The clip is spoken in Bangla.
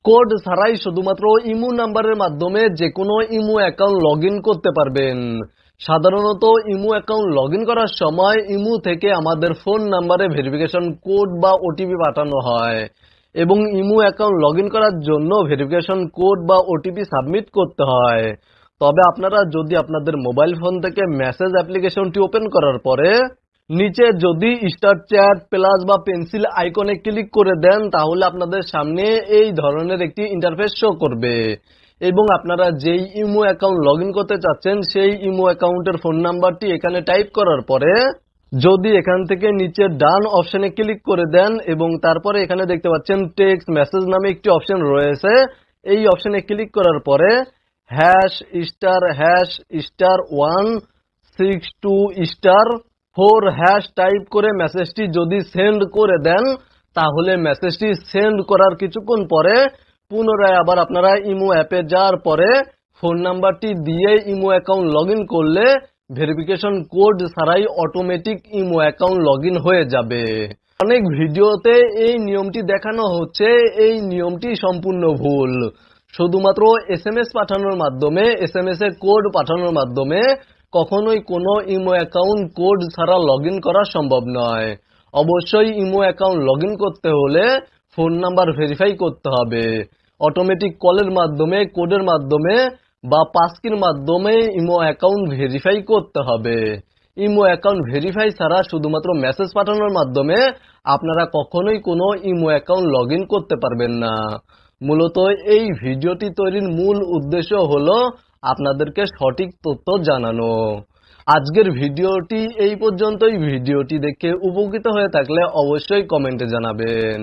কোড ছাড়াই শুধুমাত্র ইমো নাম্বারের মাধ্যমে যে কোনো ইমো অ্যাকাউন্ট লগইন করতে পারবেন। সাধারণত ইমো অ্যাকাউন্ট লগইন করার সময় ইমো থেকে আমাদের ফোন নাম্বারে ভেরিফিকেশন কোড বা ওটিপি পাঠানো হয় এবং ইমো অ্যাকাউন্ট লগইন করার জন্য ভেরিফিকেশন কোড বা ওটিপি সাবমিট করতে হয়। তবে আপনারা যদি আপনাদের মোবাইল ফোন থেকে মেসেজ অ্যাপ্লিকেশনটি ওপেন করার পরে নিচে যদি স্টার চ্যাট প্লাস বা পেন্সিল আইকনে ক্লিক করে দেন তাহলে আপনাদের সামনে এই ধরনের একটি ইন্টারফেস শো করবে এবং আপনারা যেই ইমো অ্যাকাউন্ট লগইন করতে চাচ্ছেন সেই ইমো অ্যাকাউন্টের ফোন নাম্বারটি এখানে টাইপ করার পরে যদি এখান থেকে নিচে ডান অপশনে ক্লিক করে দেন এবং তারপরে এখানে দেখতে পাচ্ছেন টেক্সট মেসেজ নামে একটি অপশন রয়েছে, এই অপশনে ক্লিক করার পরে #**162*4# টাইপ করে মেসেজটি যদি সেন্ড করে দেন তাহলে মেসেজটি সেন্ড করার কিছুক্ষণ পরে পুনরায় আবার আপনারা ইমো অ্যাপে যাওয়ার পরে ফোন নাম্বারটি দিয়ে ইমো অ্যাকাউন্ট লগইন করলে ভেরিফিকেশন কোড ছাড়াই অটোমেটিক ইমো অ্যাকাউন্ট লগইন হয়ে যাবে। অনেক ভিডিওতে এই নিয়মটি দেখানো হচ্ছে, এই নিয়মটি সম্পূর্ণ ভুল। শুধুমাত্র এসএমএস পাঠানোর মাধ্যমে, এসএমএস এ কোড পাঠানোর মাধ্যমে কখনোই কোনো ইমো অ্যাকাউন্ট কোড ছাড়া লগইন করা সম্ভব নয়। অবশ্যই ইমো অ্যাকাউন্ট লগইন করতে হলে ফোন নাম্বার ভেরিফাই করতে হবে। অটোমেটিক কলের মাধ্যমে, কোডের মাধ্যমে বা পাসকির মাধ্যমে ইমো অ্যাকাউন্ট ভেরিফাই করতে হবে। ইমো অ্যাকাউন্ট ভেরিফাই ছাড়া শুধুমাত্র মেসেজ পাঠানোর মাধ্যমে আপনারা কখনোই কোনো ইমো অ্যাকাউন্ট লগইন করতে পারবেন না। মূলত এই ভিডিওটি তৈরির মূল উদ্দেশ্য হলো আপনাদেরকে সঠিক তথ্য জানানো। আজকের ভিডিওটি এই পর্যন্তই। ভিডিওটি দেখে উপকৃত হয়ে থাকলে অবশ্যই কমেন্টে জানাবেন।